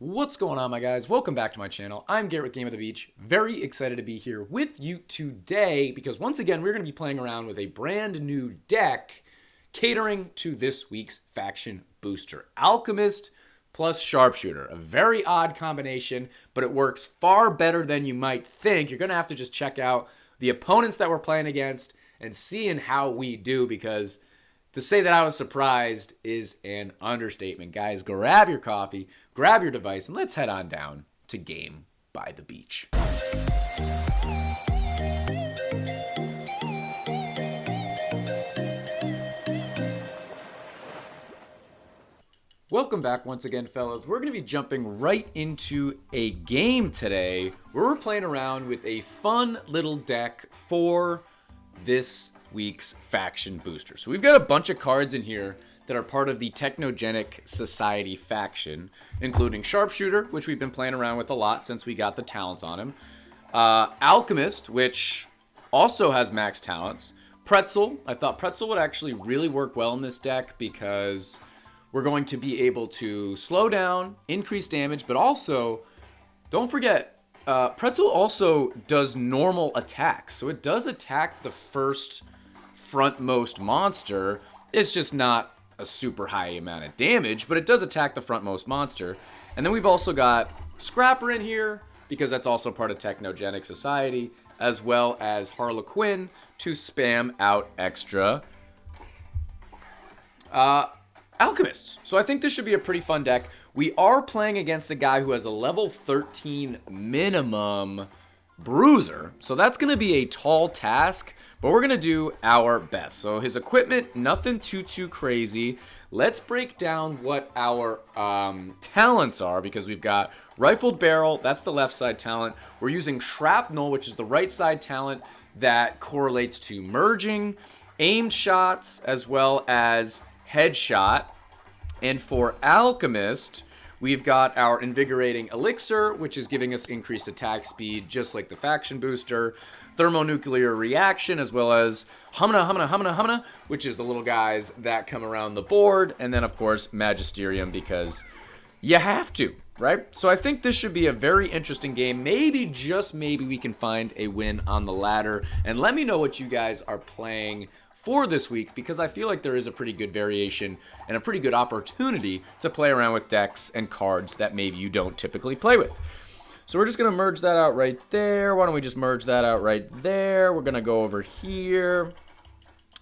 What's going on, my guys? Welcome back to my channel. I'm Garrett with Game of the Beach. Very excited to be here with you today because once again, we're going to be playing around with a brand new deck catering to this week's faction booster. Alchemist plus Sharpshooter. A very odd combination, but it works far better than you might think. You're going to have to just check out the opponents that we're playing against and seeing how we do, because to say that I was surprised is an understatement. Guys, grab your coffee, grab your device, and let's head on down to Game by the Beach. Welcome back once again, fellas. We're going to be jumping right into a game today where we're playing around with a fun little deck for this week's faction booster. So we've got a bunch of cards in here that are part of the Technogenic Society faction, including Sharpshooter, which we've been playing around with a lot since we got the talents on him. Alchemist, which also has max talents. Pretzel. I thought Pretzel would actually really work well in this deck because we're going to be able to slow down, increase damage, but also, don't forget, Pretzel also does normal attacks. So it does attack the first frontmost monster. It's just not a super high amount of damage, but it does attack the frontmost monster. And then we've also got Scrapper in here because that's also part of Technogenic Society, as well as Harlequin to spam out extra Alchemists. So I think this should be a pretty fun deck. We are playing against a guy who has a level 13 minimum bruiser, so that's going to be a tall task, but we're going to do our best. So his equipment, nothing too crazy. Let's break down what our talents are, because we've got Rifled Barrel, that's the left side talent. We're using Shrapnel, which is the right side talent that correlates to merging, aimed shots, as well as headshot. And for Alchemist, we've got our Invigorating Elixir, which is giving us increased attack speed, just like the faction booster. Thermonuclear Reaction, as well as Humana, which is the little guys that come around the board. And then, of course, Magisterium, because you have to, right? So I think this should be a very interesting game. Maybe, just maybe, we can find a win on the ladder. And let me know what you guys are playing for this week, because I feel like there is a pretty good variation and a pretty good opportunity to play around with decks and cards that maybe you don't typically play with. So we're just going to merge that out right there. Why don't we just merge that out right there? We're going to go over here.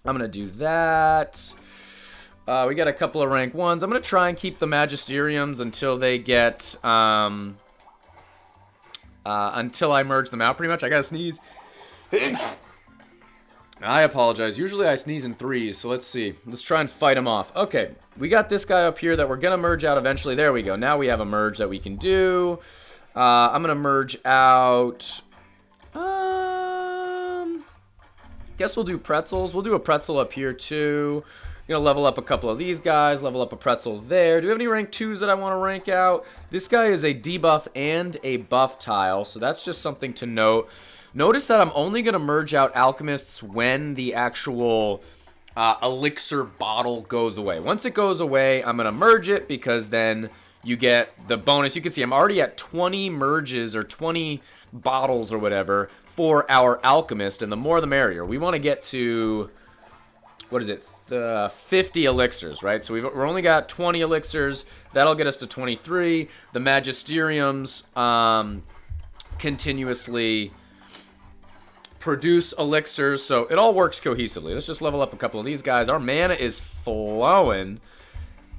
I'm going to do that. We got a couple of rank 1s. I'm going to try and keep the Magisteriums until they get, until I merge them out pretty much. I got to sneeze. I apologize. Usually I sneeze in 3s, so let's see. Let's try and fight him off. Okay, we got this guy up here that we're going to merge out eventually. There we go. Now we have a merge that we can do. I'm going to merge out... guess we'll do pretzels. We'll do a pretzel up here, too. Going to level up a couple of these guys. Level up a pretzel there. Do we have any rank 2s that I want to rank out? This guy is a debuff and a buff tile, so that's just something to note. Notice that I'm only going to merge out Alchemists when the actual elixir bottle goes away. Once it goes away, I'm going to merge it, because then you get the bonus. You can see I'm already at 20 merges or 20 bottles or whatever for our Alchemist, and the more the merrier. We want to get to, what is it, 50 elixirs, right? So we're only got 20 elixirs. That'll get us to 23. The Magisteriums continuously produce elixirs, so it all works cohesively. Let's just level up a couple of these guys. Our mana is flowing,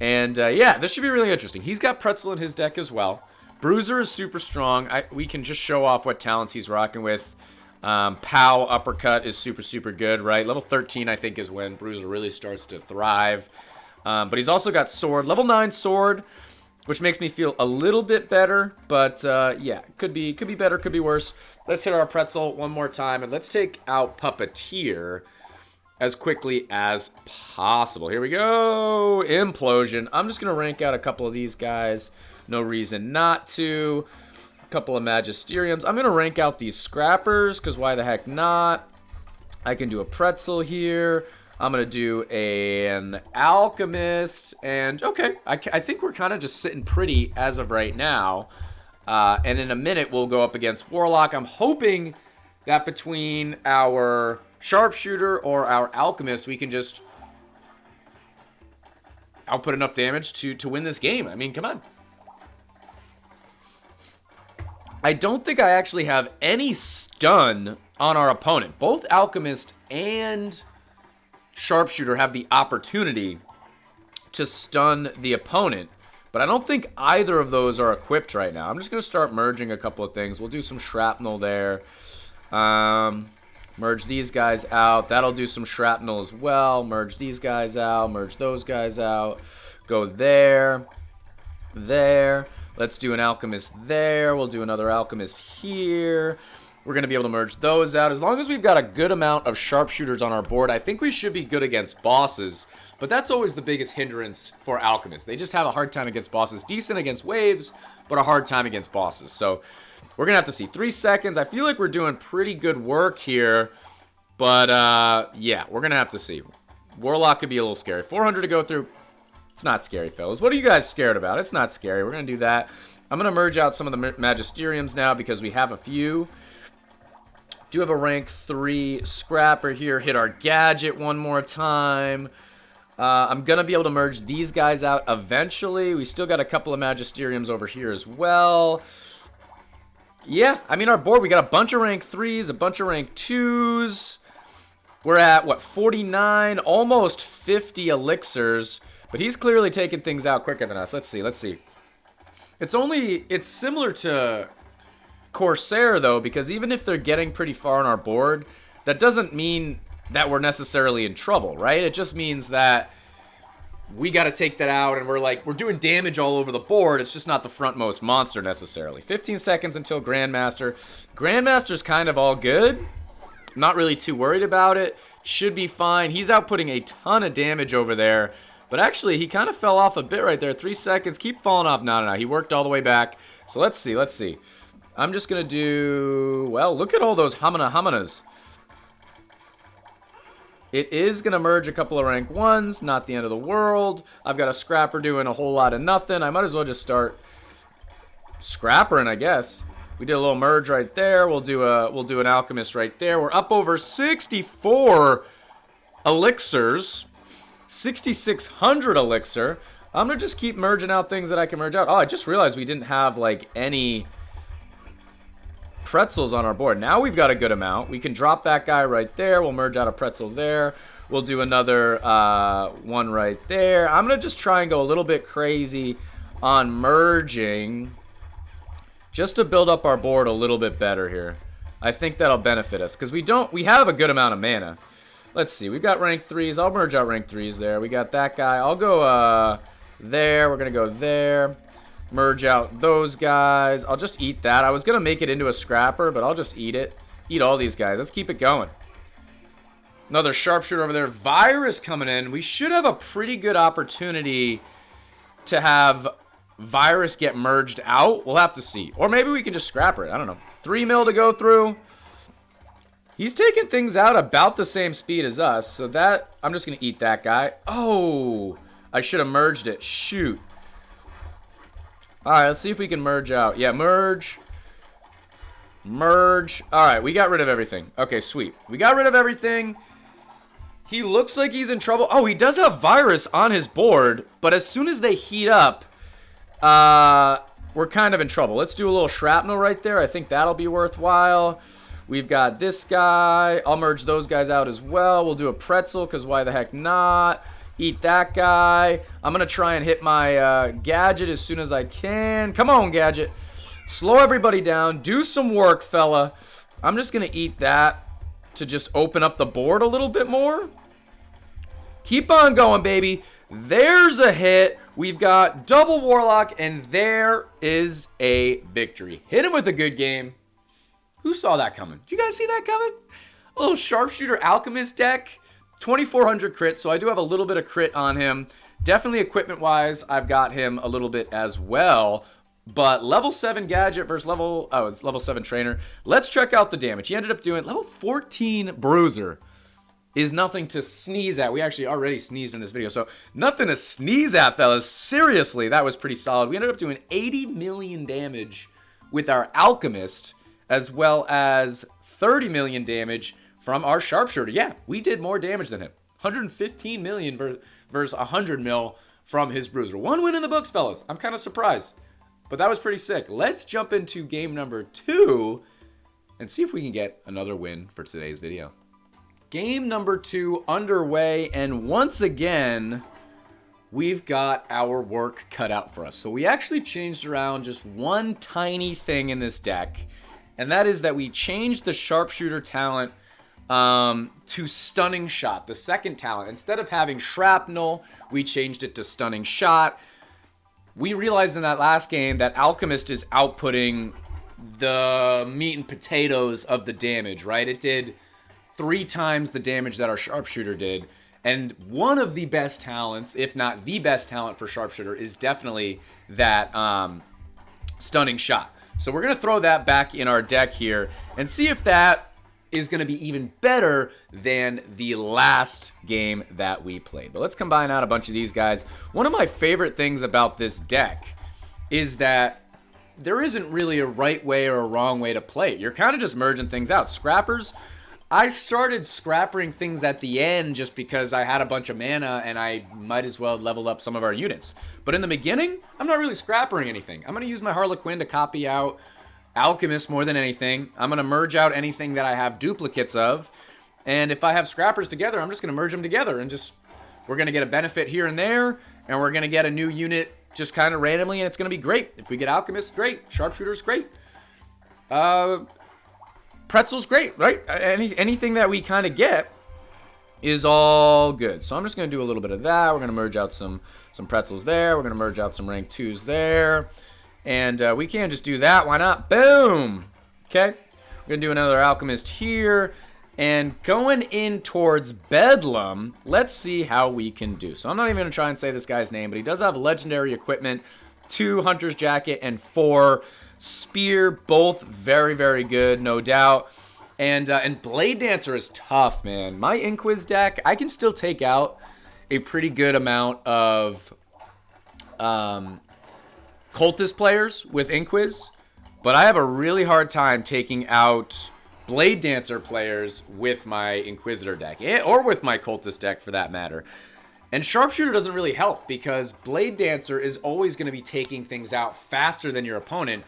and yeah, this should be really interesting. He's got Pretzel in his deck as well. Bruiser is super strong. We can just show off what talents he's rocking with. Pow Uppercut is super good, right? Level 13, I think, is when Bruiser really starts to thrive. But he's also got Sword. Level 9 Sword, which makes me feel a little bit better, but yeah, could be better, could be worse. Let's hit our Pretzel one more time, and let's take out Puppeteer as quickly as possible. Here we go. Implosion. I'm just going to rank out a couple of these guys. No reason not to. A couple of Magisteriums. I'm going to rank out these Scrappers, because why the heck not? I can do a Pretzel here. I'm going to do an Alchemist. And, okay, I think we're kind of just sitting pretty as of right now. And in a minute, we'll go up against Warlock. I'm hoping that between our Sharpshooter or our Alchemist, we can just output enough damage to win this game. I mean, come on. I don't think I actually have any stun on our opponent. Both Alchemist and Sharpshooter have the opportunity to stun the opponent, but I don't think either of those are equipped right now. I'm just going to start merging a couple of things. We'll do some shrapnel there. Merge these guys out. That'll do some shrapnel as well. Merge these guys out. Merge those guys out. Go there. There. Let's do an Alchemist there. We'll do another Alchemist here. We're going to be able to merge those out. As long as we've got a good amount of Sharpshooters on our board, I think we should be good against bosses. But that's always the biggest hindrance for Alchemists. They just have a hard time against bosses. Decent against waves, but a hard time against bosses. So we're going to have to see. 3 seconds. I feel like we're doing pretty good work here. But, yeah, we're going to have to see. Warlock could be a little scary. 400 to go through. It's not scary, fellas. What are you guys scared about? It's not scary. We're going to do that. I'm going to merge out some of the Magisteriums now because we have a few. Do have a rank 3 Scrapper here. Hit our Gadget one more time. I'm going to be able to merge these guys out eventually. We still got a couple of Magisteriums over here as well. Yeah, I mean, our board, we got a bunch of rank 3s, a bunch of rank 2s. We're at, what, 49, almost 50 elixirs. But he's clearly taking things out quicker than us. Let's see, let's see. It's similar to Corsair, though, because even if they're getting pretty far on our board, that doesn't mean that we're necessarily in trouble, right? It just means that we got to take that out, and we're doing damage all over the board. It's just not the frontmost monster, necessarily. 15 seconds until Grandmaster. Grandmaster's kind of all good. Not really too worried about it. Should be fine. He's outputting a ton of damage over there. But actually, he kind of fell off a bit right there. 3 seconds. Keep falling off. No. He worked all the way back. So let's see. I'm just going to do... Well, look at all those Hamanas. It is going to merge a couple of rank 1s. Not the end of the world. I've got a Scrapper doing a whole lot of nothing. I might as well just start Scrappering, I guess. We did a little merge right there. We'll do an Alchemist right there. We're up over 64 elixirs. 6,600 elixir. I'm going to just keep merging out things that I can merge out. Oh, I just realized we didn't have, like, any pretzels on our board. Now we've got a good amount. We can drop that guy right there. We'll merge out a pretzel there. We'll do another one right there. I'm going to just try and go a little bit crazy on merging just to build up our board a little bit better here. I think that'll benefit us because we have a good amount of mana. Let's see. We've got rank 3s. I'll merge out rank 3s there. We got that guy. I'll go there. We're going to go there. Merge out those guys. I'll just eat that. I was going to make it into a Scrapper, but I'll just eat it. Eat all these guys. Let's keep it going. Another Sharpshooter over there. Virus coming in. We should have a pretty good opportunity to have Virus get merged out. We'll have to see. Or maybe we can just Scrapper it. I don't know. 3 mil to go through. He's taking things out about the same speed as us, so that... I'm just going to eat that guy. Oh! I should have merged it. Shoot. Alright, let's see if we can merge out. Yeah, merge. Merge. Alright, we got rid of everything. Okay, sweet. We got rid of everything. He looks like he's in trouble. Oh, he does have Virus on his board, but as soon as they heat up, we're kind of in trouble. Let's do a little Shrapnel right there. I think that'll be worthwhile. We've got this guy. I'll merge those guys out as well. We'll do a pretzel, because why the heck not? Eat that guy. I'm going to try and hit my Gadget as soon as I can. Come on, Gadget. Slow everybody down. Do some work, fella. I'm just going to eat that to just open up the board a little bit more. Keep on going, baby. There's a hit. We've got double Warlock, and there is a victory. Hit him with a good game. Who saw that coming? Did you guys see that coming? A little Sharpshooter Alchemist deck. 2,400 crit, so I do have a little bit of crit on him. Definitely equipment-wise, I've got him a little bit as well. But level 7 Gadget versus level... Oh, it's level 7 Trainer. Let's check out the damage. He ended up doing level 14 Bruiser. is nothing to sneeze at. We actually already sneezed in this video, so nothing to sneeze at, fellas. Seriously, that was pretty solid. We ended up doing 80 million damage with our Alchemist, as well as 30 million damage from our Sharpshooter. Yeah, we did more damage than him. 115 million versus 100 mil from his Bruiser. One win in the books, fellas. I'm kind of surprised, but that was pretty sick. Let's jump into game number 2 and see if we can get another win for today's video. Game number 2 underway, and once again, we've got our work cut out for us. So we actually changed around just one tiny thing in this deck, and that is that we changed the Sharpshooter talent to Stunning Shot, the second talent. Instead of having Shrapnel, we changed it to Stunning Shot. We realized in that last game that Alchemist is outputting the meat and potatoes of the damage, right? It did 3 times the damage that our Sharpshooter did. And one of the best talents, if not the best talent for Sharpshooter, is definitely that Stunning Shot. So we're going to throw that back in our deck here and see if that is going to be even better than the last game that we played. But let's combine out a bunch of these guys. One of my favorite things about this deck is that there isn't really a right way or a wrong way to play it. You're kind of just merging things out. Scrappers, I started scrappering things at the end just because I had a bunch of mana and I might as well level up some of our units. But in the beginning, I'm not really scrappering anything. I'm going to use my Harlequin to copy out Alchemist more than anything. I'm going to merge out anything that I have duplicates of. And if I have scrappers together, I'm just going to merge them together and we're going to get a benefit here and there, and we're going to get a new unit just kind of randomly, and it's going to be great. If we get Alchemist, great. Sharpshooter's great. Pretzel's great, right? Anything that we kind of get is all good. So I'm just going to do a little bit of that. We're going to merge out some pretzels there. We're going to merge out some rank 2s there. And we can just do that. Why not? Boom! Okay. We're going to do another Alchemist here. And going in towards Bedlam, let's see how we can do. So I'm not even going to try and say this guy's name, but he does have legendary equipment, 2 Hunter's Jacket, and 4 Spear. Both very, very good, no doubt. And Blade Dancer is tough, man. My Inquis deck, I can still take out a pretty good amount of Cultist players with Inquis, but I have a really hard time taking out Blade Dancer players with my Inquisitor deck, or with my Cultist deck for that matter. And Sharpshooter doesn't really help because Blade Dancer is always going to be taking things out faster than your opponent.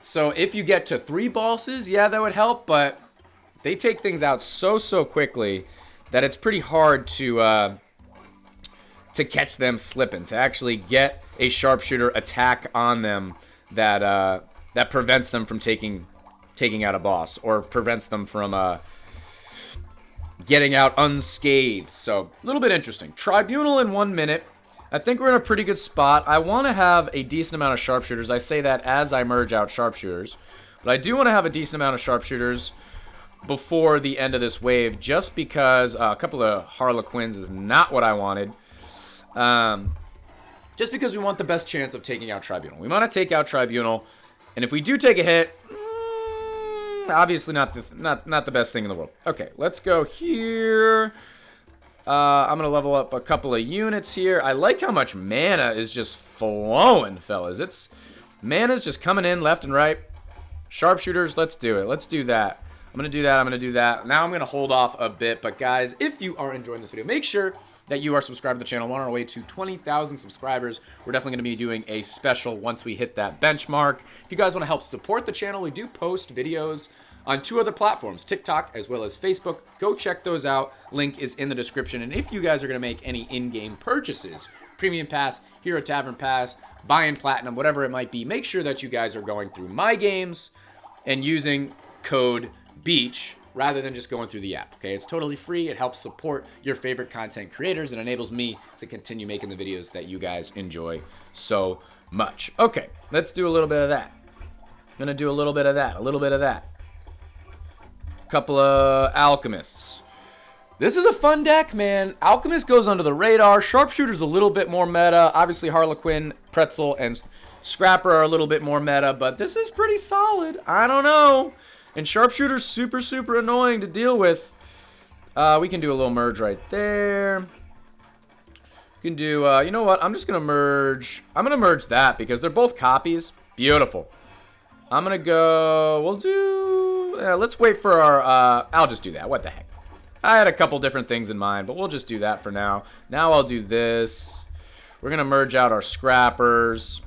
So if you get to 3 bosses, yeah, that would help, but they take things out so quickly that it's pretty hard to catch them slipping, to actually get a Sharpshooter attack on them that that prevents them from taking out a boss, or prevents them from getting out unscathed. So a little bit interesting. Tribunal in 1 minute. I think we're in a pretty good spot. I want to have a decent amount of Sharpshooters. I say that as I merge out Sharpshooters, but I do want to have a decent amount of Sharpshooters before the end of this wave, just because a couple of Harlequins is not what I wanted. Just because we want the best chance of taking out Tribunal. We want to take out Tribunal, and if we do take a hit, obviously not the best thing in the world. Okay, let's go here. I'm going to level up a couple of units here. I like how much mana is just flowing, fellas. Mana's just coming in left and right. Sharpshooters, let's do it. Let's do that. I'm going to do that. I'm going to do that. Now I'm going to hold off a bit. But guys, if you are enjoying this video, make sure that you are subscribed to the channel. We're on our way to 20,000 subscribers. We're definitely going to be doing a special once we hit that benchmark. If you guys want to help support the channel, we do post videos on 2 other platforms, TikTok as well as Facebook. Go check those out. Link is in the description. And if you guys are going to make any in-game purchases, Premium Pass, Hero Tavern Pass, Buy-in Platinum, whatever it might be, make sure that you guys are going through My Games and using code BEACH rather than just going through the app, okay? It's totally free. It helps support your favorite content creators and enables me to continue making the videos that you guys enjoy so much. Okay, let's do a little bit of that. I'm going to do a little bit of that, a little bit of that. Couple of Alchemists. This is a fun deck, man. Alchemist goes under the radar. Sharpshooter's a little bit more meta. Obviously, Harlequin, Pretzel, and Scrapper are a little bit more meta, but this is pretty solid. I don't know. And Sharpshooter's super annoying to deal with. We can do a little merge right there. We can do, you know what? I'm just going to merge. I'm going to merge that because they're both copies. Beautiful. I'm going to go, we'll do, let's wait for our, I'll just do that. What the heck? I had a couple different things in mind, but we'll just do that for now. Now I'll do this. We're going to merge out our scrappers.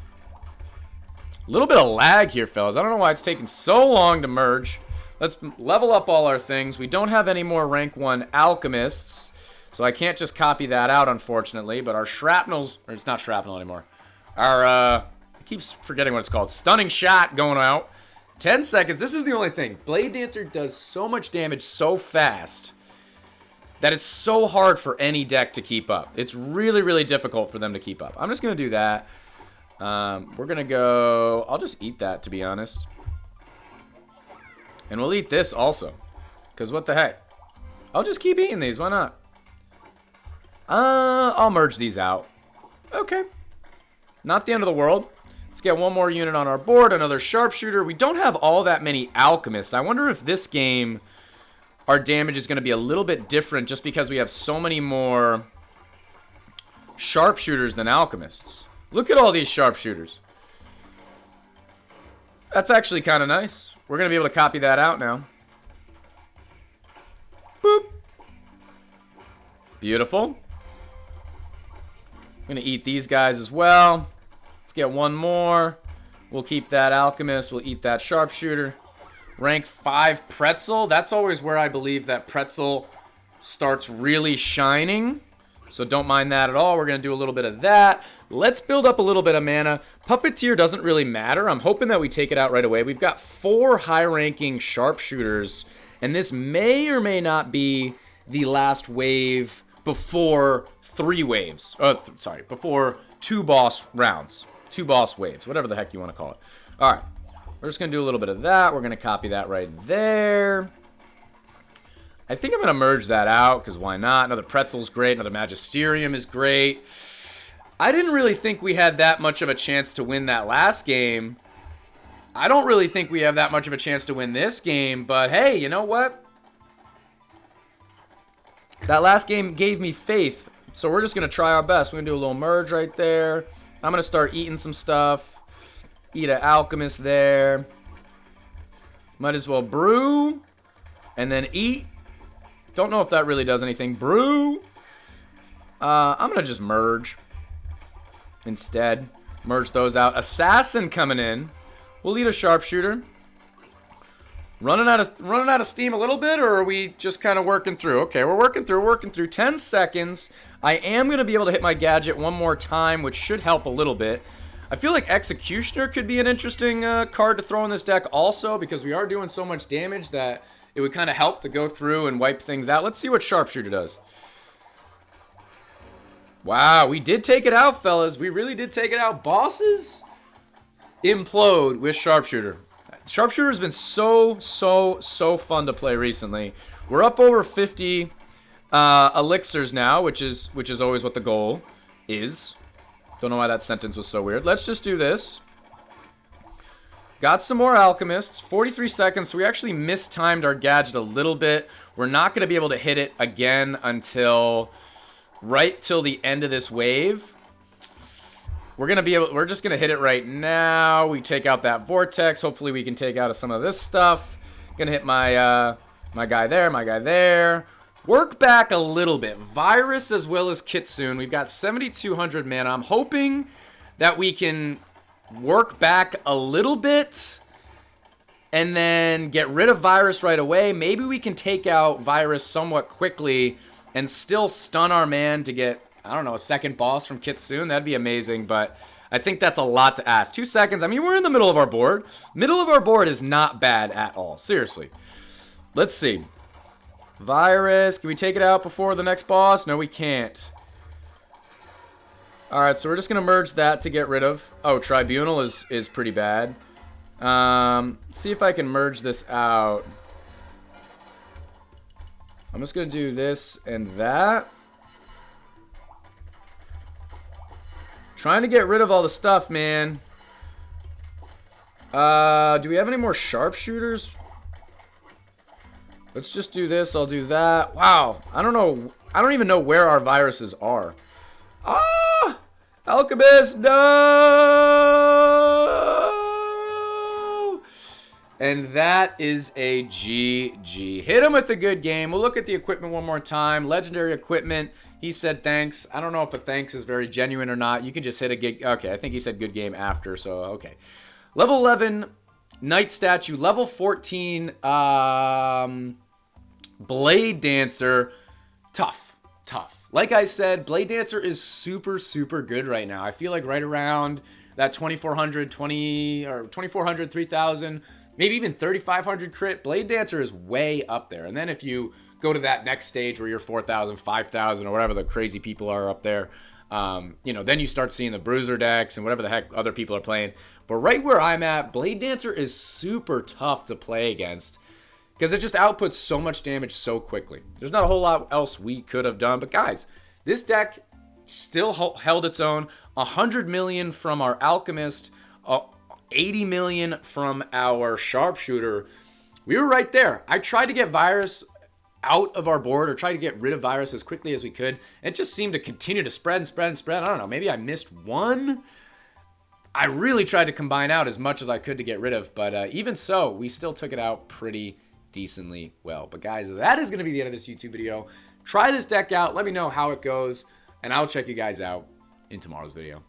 A little bit of lag here, fellas. I don't know why it's taking so long to merge. Let's level up all our things. We don't have any more rank 1 alchemists, so I can't just copy that out, unfortunately. But our shrapnels, or it's not shrapnel anymore. Our, I keep forgetting what it's called. Stunning shot going out. 10 seconds. This is the only thing. Blade Dancer does so much damage so fast that it's so hard for any deck to keep up. It's really, really difficult for them to keep up. I'm just going to do that. We're going to go... I'll just eat that, to be honest. And we'll eat this also. Because what the heck? I'll just keep eating these. Why not? I'll merge these out. Okay. Not the end of the world. Let's get one more unit on our board. Another sharpshooter. We don't have all that many alchemists. I wonder if this game... our damage is going to be a little bit different just because we have so many more sharpshooters than alchemists. Look at all these sharpshooters. That's actually kind of nice. We're going to be able to copy that out now. Boop. Beautiful. I'm going to eat these guys as well. Let's get one more. We'll keep that alchemist. We'll eat that sharpshooter. Rank 5 pretzel. That's always where I believe that pretzel starts really shining. So don't mind that at all. We're going to do a little bit of that. Let's build up a little bit of mana. Puppeteer doesn't really matter. I'm hoping that we take it out right away. We've got 4 high-ranking sharpshooters, and this may or may not be the last wave before 3 waves. Before 2 boss rounds. 2 boss waves, whatever the heck you want to call it. All right. We're just going to do a little bit of that. We're going to copy that right there. I think I'm going to merge that out, because why not? Another pretzel's great. Another magisterium is great. I didn't really think we had that much of a chance to win that last game. I don't really think we have that much of a chance to win this game, but hey, you know what? That last game gave me faith, so we're just going to try our best. We're going to do a little merge right there. I'm going to start eating some stuff. Eat an alchemist there. Might as well brew. And then eat. Don't know if that really does anything. Brew. I'm going to just merge. Instead. Merge those out. Assassin coming in. We'll eat a sharpshooter. Running out of steam a little bit, or are we just kind of working through? Okay, we're working through. 10 seconds. I am going to be able to hit my gadget one more time, which should help a little bit. I feel like Executioner could be an interesting card to throw in this deck also, because we are doing so much damage that it would kind of help to go through and wipe things out. Let's see what Sharpshooter does. Wow, we did take it out, fellas. We really did take it out. Bosses implode with Sharpshooter. Sharpshooter has been so fun to play recently. We're up over 50 elixirs now, which is always what the goal is. Don't know why that sentence was so weird. Let's just do this. Got some more alchemists. 43 seconds. So we actually mistimed our gadget a little bit. We're not going to be able to hit it again until right till the end of this wave. We're just going to hit it right now. We take out that vortex. Hopefully we can take out some of this stuff. Going to hit my my guy there. Work back a little bit. Virus as well as Kitsune. We've got 7,200 mana. I'm hoping that we can work back a little bit and then get rid of Virus right away. Maybe we can take out Virus somewhat quickly and still stun our man to get, I don't know, a second boss from Kitsune. That'd be amazing, but I think that's a lot to ask. 2 seconds. I mean, we're in the middle of our board. Middle of our board is not bad at all. Seriously. Let's see. Virus. Can we take it out before the next boss? No, we can't. Alright, so we're just going to merge that to get rid of. Oh, Tribunal is pretty bad. Let's see if I can merge this out. I'm just going to do this and that. Trying to get rid of all the stuff, man. Do we have any more sharpshooters? Let's just do this. I'll do that. Wow. I don't know. I don't even know where our viruses are. Ah! Alchemist, no! And that is a GG. Hit him with a good game. We'll look at the equipment one more time. Legendary equipment. He said thanks. I don't know if a thanks is very genuine or not. You can just hit a good... Okay, I think he said good game after, so okay. Level 11, Knight Statue. Level 14, Blade Dancer. Tough. Like I said, Blade Dancer is super, super good right now. I feel like right around that 2,400, 3,000, maybe even 3,500 crit. Blade Dancer is way up there. And then if you go to that next stage where you're 4,000, 5,000, or whatever the crazy people are up there, you know, then you start seeing the Bruiser decks and whatever the heck other people are playing. But right where I'm at, Blade Dancer is super tough to play against because it just outputs so much damage so quickly. There's not a whole lot else we could have done. But guys, this deck still held its own. 100 million from our Alchemist, 80 million from our Sharpshooter. We were right there. I tried to get Virus out of our board, or try to get rid of Virus as quickly as we could. It just seemed to continue to spread and spread and spread. I don't know, maybe I missed one. I really tried to combine out as much as I could to get rid of, but even so, we still took it out pretty decently well. But guys, that is going to be the end of this YouTube video. Try this deck out. Let me know how it goes, and I'll check you guys out in tomorrow's video.